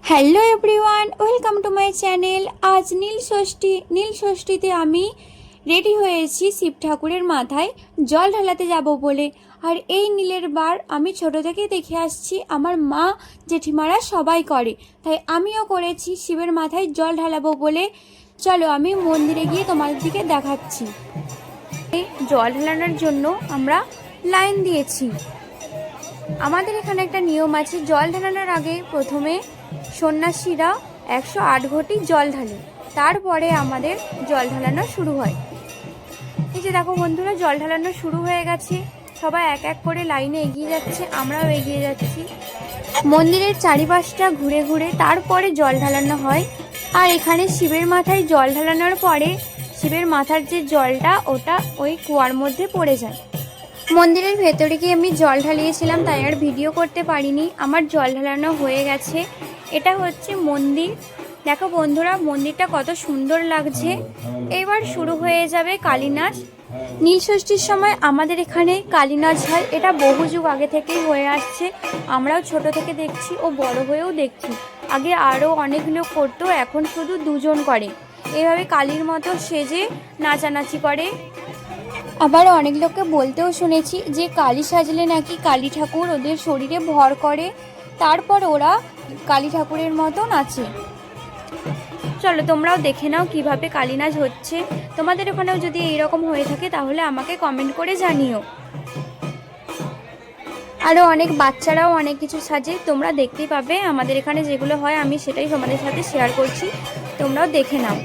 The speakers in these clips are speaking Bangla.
Hello everyone, welcome to my channel. আজ নীল ষষ্ঠীতে আমি রেডি হয়েছি শিব ঠাকুরের মাথায় জল ঢালাতে যাব বলে। আর এই নীলের বার আমি ছোট থেকে দেখে আসছি, আমার মা জেঠিমারা সবাই করে, তাই আমিও করেছি শিবের মাথায় জল ঢালাবো বলে। চলো আমি মন্দিরে গিয়ে তোমাদেরকে দেখাচ্ছি। এই জল ঢালানোর জন্য আমরা লাইন দিয়েছি। আমাদের এখানে একটা নিয়ম আছে, জল ঢালানোর আগে প্রথমে সন্ন্যাসীরা 108 ঘটি জল ঢালে, তারপরে আমাদের জল ঢালানো শুরু হয়। এই যে দেখো বন্ধুরা, জল ঢালানো শুরু হয়ে গেছে, সবাই এক এক করে লাইনে এগিয়ে যাচ্ছে, আমরাও এগিয়ে যাচ্ছি। মন্দিরের চারিপাশটা ঘুরে ঘুরে তারপরে জল ঢালানো হয়। আর এখানে শিবের মাথায় জল ঢালানোর পরে শিবের মাথার যে জলটা ওটা ওই কুয়ার মধ্যে পড়ে যায়। মন্দিরের ভেতরে গিয়ে আমি জল ঢালিয়েছিলাম, তাই আর ভিডিও করতে পারিনি। আমার জল ঢালানো হয়ে গেছে। এটা হচ্ছে মন্দির। দেখো বন্ধুরা, মন্দিরটা কত সুন্দর লাগছে। এবার শুরু হয়ে যাবে কালী নাচ। নীল ষষ্ঠীর সময় আমাদের এখানে কালী নাচ হয়, এটা বহু যুগ আগে থেকেই হয়ে আসছে। আমরাও ছোট থেকে দেখছি ও বড় হয়েও দেখছি। আগে আরও অনেক লোক করতো, এখন শুধু দুজন করে। এভাবে কালীর মতো সেজে নাচানাচি করে। আবার অনেক লোককে বলতেও শুনেছি যে কালী সাজলে নাকি কালী ঠাকুর ওদের শরীরে ভর করে, তারপর ওরা কালী ঠাকুরের মতো নাচে। চলো তোমরাও দেখে নাও কিভাবে কালী নাচ হচ্ছে। তোমাদের ওখানেও যদি এইরকম হয়ে থাকে তাহলে আমাকে কমেন্ট করে জানিও। আরও অনেক বাচ্চারাও অনেক কিছু সাজে, তোমরা দেখতেই পাবে। আমাদের এখানে যেগুলো হয় আমি সেটাই তোমাদের সাথে শেয়ার করছি, তোমরাও দেখে নাও।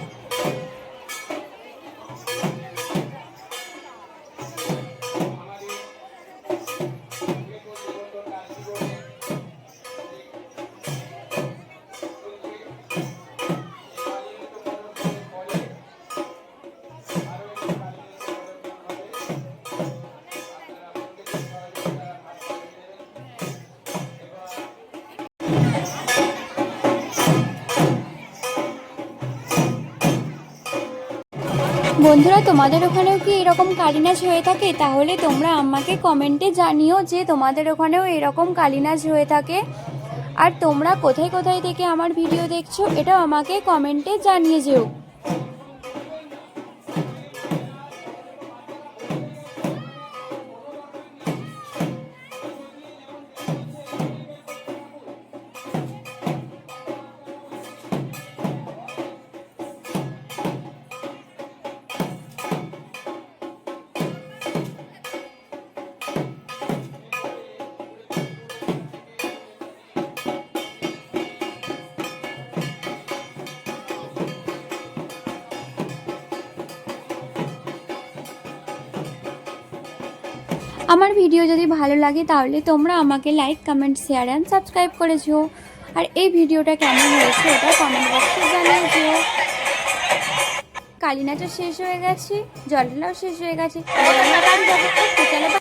বন্ধুরা, তোমাদের ওখানেও কি এরকম কালী নাচ হয়ে থাকে? তাহলে তোমরা আমাকে কমেন্টে জানিও যে তোমাদের ওখানেও এরকম কালী নাচ হয়ে থাকে। আর তোমরা কোথায় কোথায় থেকে আমার ভিডিও দেখছো এটাও আমাকে কমেন্টে জানিয়ে যেও। আমার ভিডিও যদি ভালো লাগে তাহলে তোমরা আমাকে like, comment, share and subscribe করেছো। আর এই ভিডিওটা কেমন হয়েছে ওটা কমেন্ট বক্সে জানিয়েছো। কালী নাচও শেষ হয়ে গেছে, জল ঢালাও শেষ হয়ে গেছে।